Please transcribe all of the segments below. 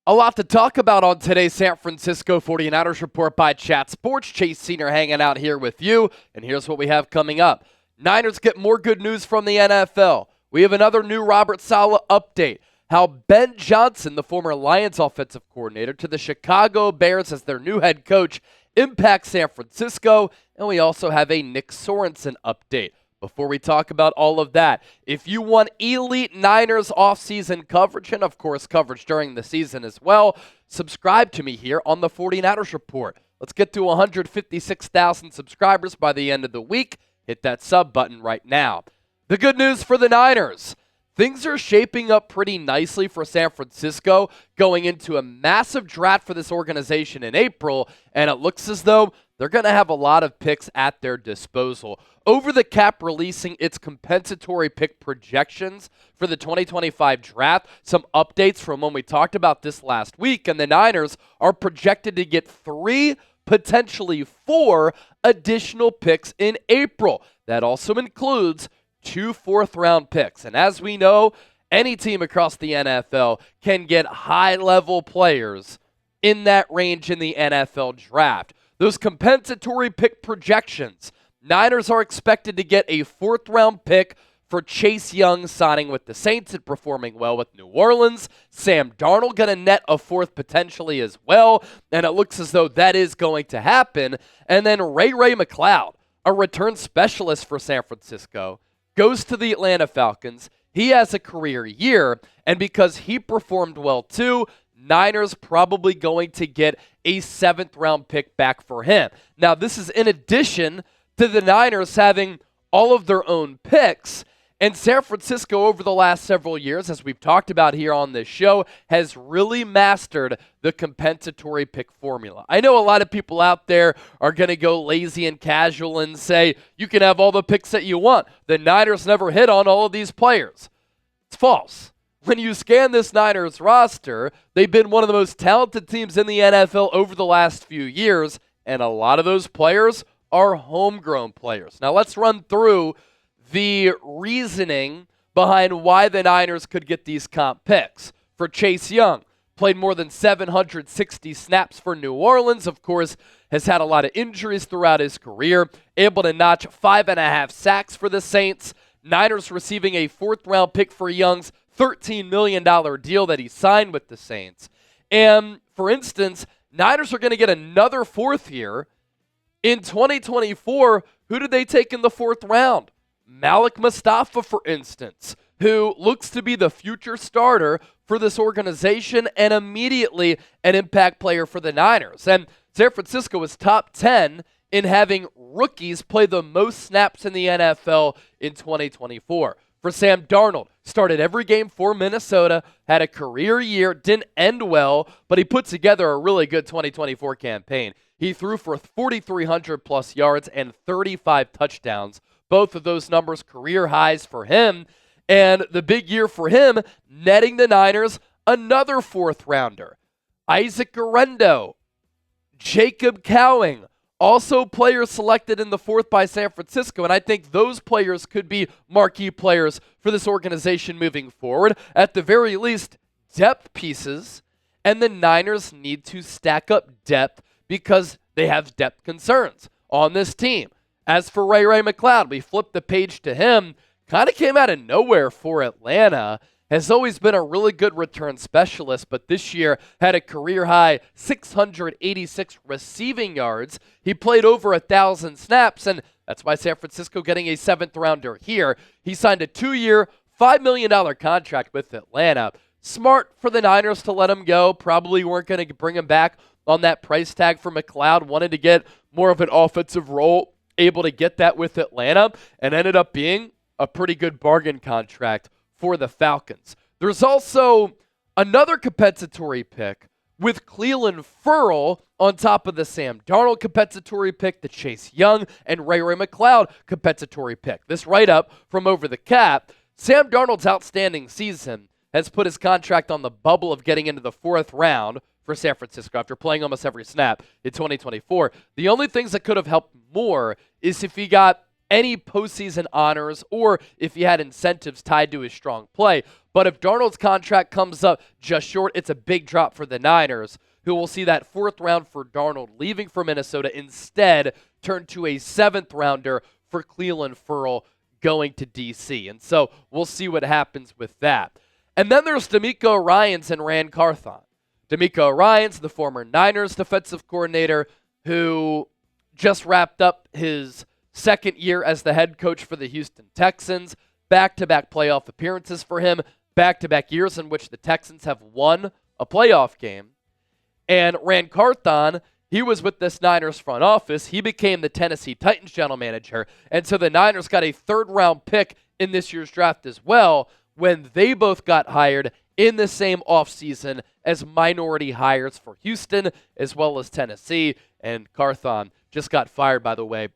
A lot to talk about on today's San Francisco 49ers Report by Chat Sports. Chase Senior hanging out here with you, and here's what we have coming up. Niners get more good news from the NFL. We have another new Robert Saleh update. How Ben Johnson, the former Lions offensive coordinator, to the Chicago Bears as their new head coach, impacts San Francisco. And we also have a Nick Sorensen update. Before we talk about all of that, if you want elite Niners offseason coverage, and of course coverage during the season as well, subscribe to me here on the 49ers Report. Let's get to 156,000 subscribers by the end of the week. Hit that sub button right now. The good news for the Niners. Things are shaping up pretty nicely for San Francisco going into a massive draft for this organization in April, and it looks as though they're going to have a lot of picks at their disposal. Over the Cap releasing its compensatory pick projections for the 2025 draft, some updates from when we talked about this last week, and the Niners are projected to get 3, potentially 4 additional picks in April. That also includes 2 fourth-round picks. And as we know, any team across the NFL can get high-level players in that range in the NFL draft. Those compensatory pick projections, Niners are expected to get a 4th-round pick for Chase Young signing with the Saints and performing well with New Orleans. Sam Darnold going to net a 4th potentially as well, and it looks as though that is going to happen. And then Ray McCloud, a return specialist for San Francisco, goes to the Atlanta Falcons. He has a career year, and because he performed well too, Niners probably going to get a 7th-round pick back for him. Now, this is in addition to the Niners having all of their own picks, and San Francisco over the last several years, as we've talked about here on this show, has really mastered the compensatory pick formula. I know a lot of people out there are going to go lazy and casual and say, you can have all the picks that you want. The Niners never hit on all of these players. It's false. When you scan this Niners roster, they've been one of the most talented teams in the NFL over the last few years, and a lot of those players are homegrown players. Now let's run through the reasoning behind why the Niners could get these comp picks. For Chase Young, played more than 760 snaps for New Orleans, of course, has had a lot of injuries throughout his career, able to notch 5.5 sacks for the Saints. Niners receiving a 4th-round pick for Young's $13 million deal that he signed with the Saints. And, for instance, Niners are going to get another 4th year. In 2024, who did they take in the 4th round? Malik Mustafa, for instance, who looks to be the future starter for this organization and immediately an impact player for the Niners. And San Francisco is top 10 in having rookies play the most snaps in the NFL in 2024. For Sam Darnold, started every game for Minnesota, had a career year, didn't end well, but he put together a really good 2024 campaign. He threw for 4,300 plus yards and 35 touchdowns. Both of those numbers career highs for him. And the big year for him, netting the Niners another 4th rounder. Isaac Guerendo, Jacob Cowing, also players selected in the 4th by San Francisco, and I think those players could be marquee players for this organization moving forward. At the very least, depth pieces, and the Niners need to stack up depth because they have depth concerns on this team. As for Ray McCloud, we flipped the page to him, kind of came out of nowhere for Atlanta. Has always been a really good return specialist, but this year had a career-high 686 receiving yards. He played over 1,000 snaps, and that's why San Francisco getting a 7th-rounder here. He signed a 2-year, $5 million contract with Atlanta. Smart for the Niners to let him go. Probably weren't going to bring him back on that price tag for McCloud. Wanted to get more of an offensive role, able to get that with Atlanta, and ended up being a pretty good bargain contract for the Falcons. There's also another compensatory pick with Clelin Ferrell on top of the Sam Darnold compensatory pick, the Chase Young and Ray McCloud compensatory pick. This write-up from Over the Cap, Sam Darnold's outstanding season has put his contract on the bubble of getting into the 4th round for San Francisco after playing almost every snap in 2024. The only things that could have helped more is if he got any postseason honors or if he had incentives tied to his strong play. But if Darnold's contract comes up just short, it's a big drop for the Niners, who will see that 4th round for Darnold leaving for Minnesota instead turn to a 7th rounder for Clelin Ferrell going to D.C. And so we'll see what happens with that. And then there's D'Amico Ryans and Ran Carthon. D'Amico Ryans, the former Niners defensive coordinator, who just wrapped up his 2nd year as the head coach for the Houston Texans. Back-to-back playoff appearances for him. Back-to-back years in which the Texans have won a playoff game. And Ran Carthon, he was with this Niners front office. He became the Tennessee Titans general manager. And so the Niners got a 3rd-round pick in this year's draft as well when they both got hired in the same offseason as minority hires for Houston as well as Tennessee. And Carthon just got fired, by the way,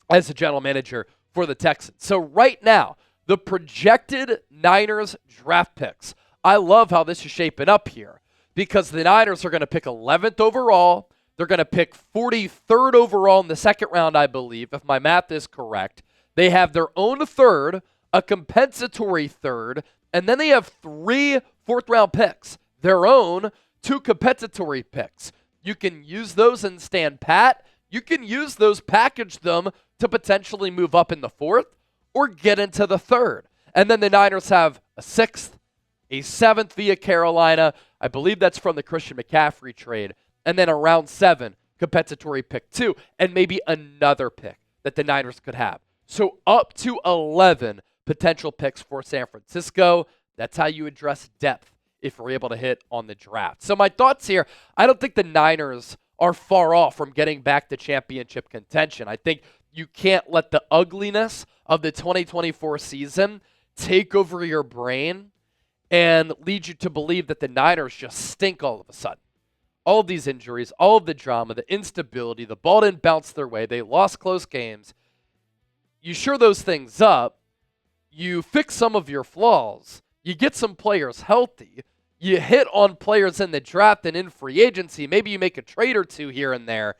as the general manager for the Texans. So right now, the projected Niners draft picks, I love how this is shaping up here because the Niners are going to pick 11th overall. They're going to pick 43rd overall in the 2nd round, I believe, if my math is correct. They have their own 3rd, a compensatory 3rd, and then they have 3 4th-round picks, their own 2 compensatory picks. You can use those and stand pat. You can use those, package them to potentially move up in the 4th or get into the 3rd. And then the Niners have a 6th, a 7th via Carolina. I believe that's from the Christian McCaffrey trade. And then a round 7 compensatory pick 2, and maybe another pick that the Niners could have. So up to 11 potential picks for San Francisco. That's how you address depth if we're able to hit on the draft. So my thoughts here, I don't think the Niners are far off from getting back to championship contention. I think you can't let the ugliness of the 2024 season take over your brain and lead you to believe that the Niners just stink all of a sudden. All of these injuries, all of the drama, the instability, the ball didn't bounce their way, they lost close games. You shore those things up, you fix some of your flaws, you get some players healthy, you hit on players in the draft and in free agency, maybe you make a trade or 2 here and there.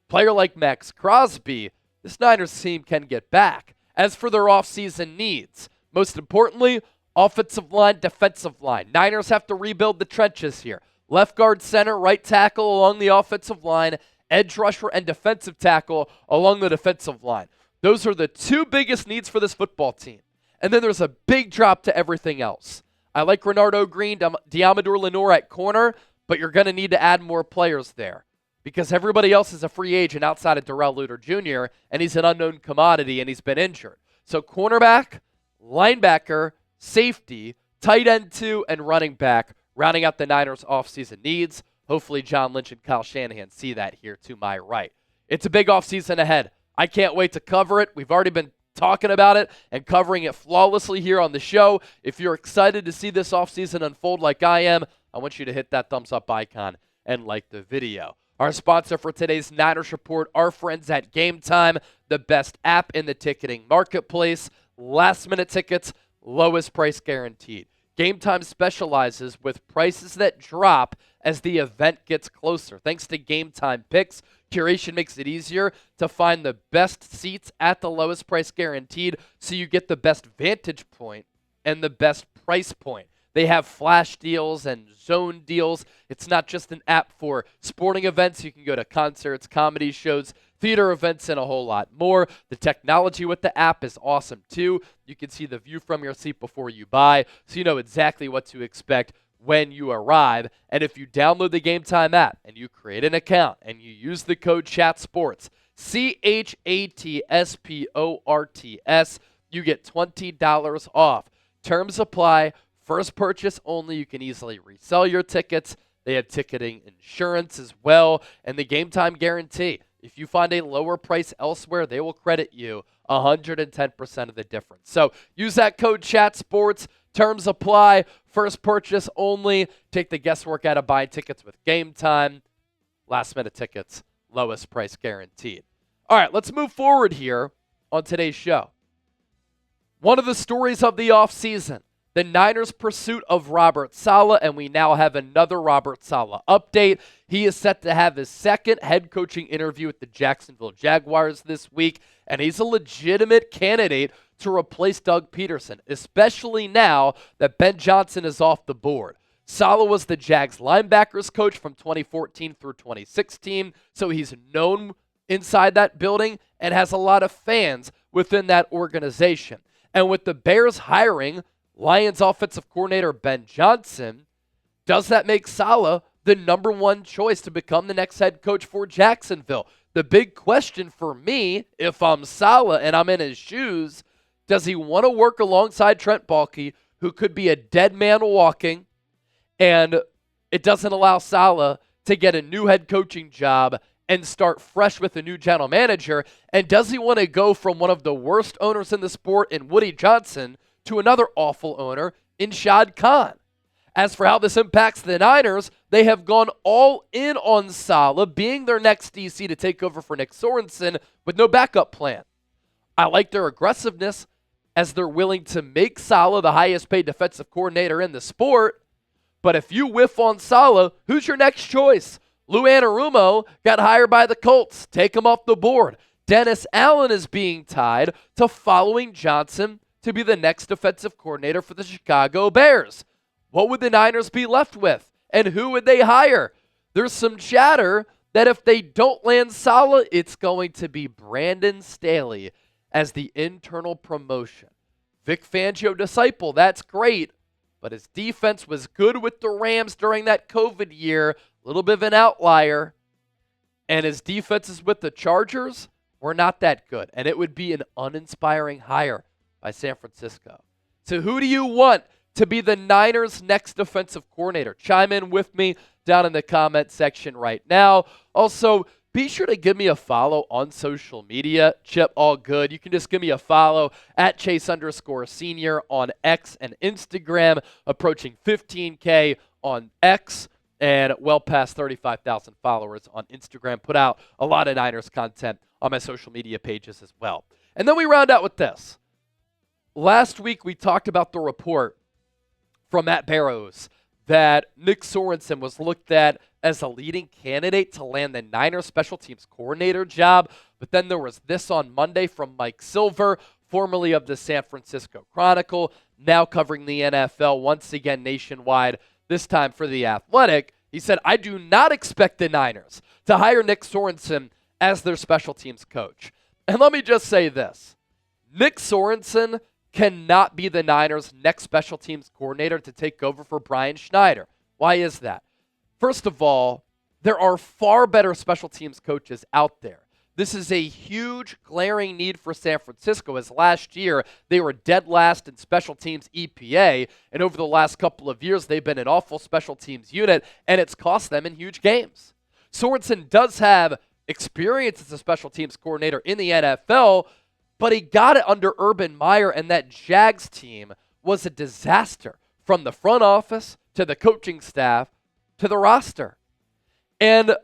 Player like Max Crosby, this Niners team can get back. As for their offseason needs, most importantly, offensive line, defensive line. Niners have to rebuild the trenches here. Left guard, center, right tackle along the offensive line, edge rusher, and defensive tackle along the defensive line. Those are the 2 biggest needs for this football team. And then there's a big drop to everything else. I like Renardo Green, Diamador Lenore at corner, but you're going to need to add more players there because everybody else is a free agent outside of Darrell Luter Jr., and he's an unknown commodity, and he's been injured. So cornerback, linebacker, safety, tight end 2, and running back, rounding out the Niners' offseason needs. Hopefully John Lynch and Kyle Shanahan see that here to my right. It's a big offseason ahead. I can't wait to cover it. We've already been talking about it and covering it flawlessly here on the show. If you're excited to see this offseason unfold like I am, I want you to hit that thumbs up icon and like the video. Our sponsor for today's Niners Report, our friends at Game Time, the best app in the ticketing marketplace. Last-minute tickets, lowest price guaranteed. Game Time specializes with prices that drop as the event gets closer. Thanks to Game Time picks, curation makes it easier to find the best seats at the lowest price guaranteed, so you get the best vantage point and the best price point. They have flash deals and zone deals. It's not just an app for sporting events. You can go to concerts, comedy shows, theater events, and a whole lot more. The technology with the app is awesome too. You can see the view from your seat before you buy, so you know exactly what to expect when you arrive. And if you download the Game Time app and you create an account and you use the code CHATSPORTS, CHATSPORTS, you get $20 off. Terms apply. First purchase only. You can easily resell your tickets. They have ticketing insurance as well, and the Game Time guarantee. If you find a lower price elsewhere, they will credit you 110% of the difference. So use that code CHATSPORTS. Terms apply. First purchase only. Take the guesswork out of buying tickets with Game Time. Last minute tickets, lowest price guaranteed. All right, let's move forward here on today's show. One of the stories of the offseason, the Niners' pursuit of Robert Saleh, and we now have another Robert Saleh update. He is set to have his second head coaching interview with the Jacksonville Jaguars this week, and he's a legitimate candidate to replace Doug Peterson, especially now that Ben Johnson is off the board. Saleh was the Jags linebackers coach from 2014 through 2016, so he's known inside that building and has a lot of fans within that organization. And with the Bears hiring Lions offensive coordinator Ben Johnson, does that make Saleh the number one choice to become the next head coach for Jacksonville? The big question for me, if I'm Saleh and I'm in his shoes, does he want to work alongside Trent Baalke, who could be a dead man walking, and it doesn't allow Saleh to get a new head coaching job and start fresh with a new general manager? And does he want to go from one of the worst owners in the sport in Woody Johnson to another awful owner in Shad Khan? As for how this impacts the Niners, they have gone all in on Saleh being their next DC to take over for Nick Sorensen with no backup plan. I like their aggressiveness as they're willing to make Saleh the highest paid defensive coordinator in the sport. But if you whiff on Saleh, who's your next choice? Lou Anarumo got hired by the Colts. Take him off the board. Dennis Allen is being tied to following Johnson to be the next defensive coordinator for the Chicago Bears. What would the Niners be left with? And who would they hire? There's some chatter that if they don't land Saleh, it's going to be Brandon Staley as the internal promotion. Vic Fangio disciple, that's great, but his defense was good with the Rams during that COVID year, a little bit of an outlier, and his defenses with the Chargers were not that good, and it would be an uninspiring hire by San Francisco. So who do you want to be the Niners' next defensive coordinator? Chime in with me down in the comment section right now. Also, be sure to give me a follow on social media. Chip, all good. You can just give me a follow at Chase_Senior on X and Instagram, approaching 15K on X and well past 35,000 followers on Instagram. Put out a lot of Niners content on my social media pages as well. And then we round out with this. Last week, we talked about the report from Matt Barrows that Nick Sorensen was looked at as a leading candidate to land the Niners special teams coordinator job. But then there was this on Monday from Mike Silver, formerly of the San Francisco Chronicle, now covering the NFL once again nationwide, this time for The Athletic. He said, I do not expect the Niners to hire Nick Sorensen as their special teams coach. And let me just say this. Nick Sorensen cannot be the Niners' next special teams coordinator to take over for Brian Schneider. Why is that? First of all, there are far better special teams coaches out there. This is a huge, glaring need for San Francisco, as last year they were dead last in special teams EPA, and over the last couple of years they've been an awful special teams unit, and it's cost them in huge games. Sorensen does have experience as a special teams coordinator in the NFL, but he got it under Urban Meyer, and that Jags team was a disaster from the front office to the coaching staff to the roster. And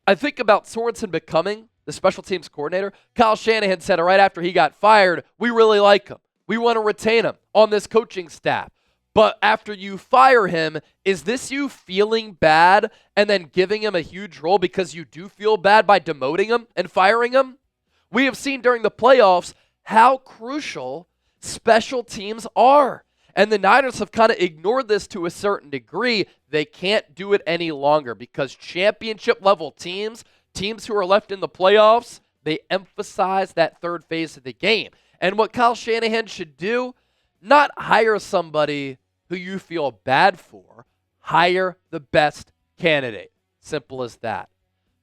I think about Sorensen becoming the special teams coordinator. Kyle Shanahan said right after he got fired, we really like him. We want to retain him on this coaching staff. But after you fire him, is this you feeling bad and then giving him a huge role because you do feel bad by demoting him and firing him? We have seen during the playoffs how crucial special teams are. And the Niners have kind of ignored this to a certain degree. They can't do it any longer because championship-level teams who are left in the playoffs, they emphasize that third phase of the game. And what Kyle Shanahan should do, not hire somebody who you feel bad for, hire the best candidate. Simple as that.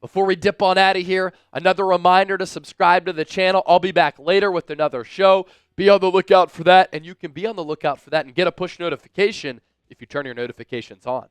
Before we dip on out of here, another reminder to subscribe to the channel. I'll be back later with another show. Be on the lookout for that, and you can be on the lookout for that and get a push notification if you turn your notifications on.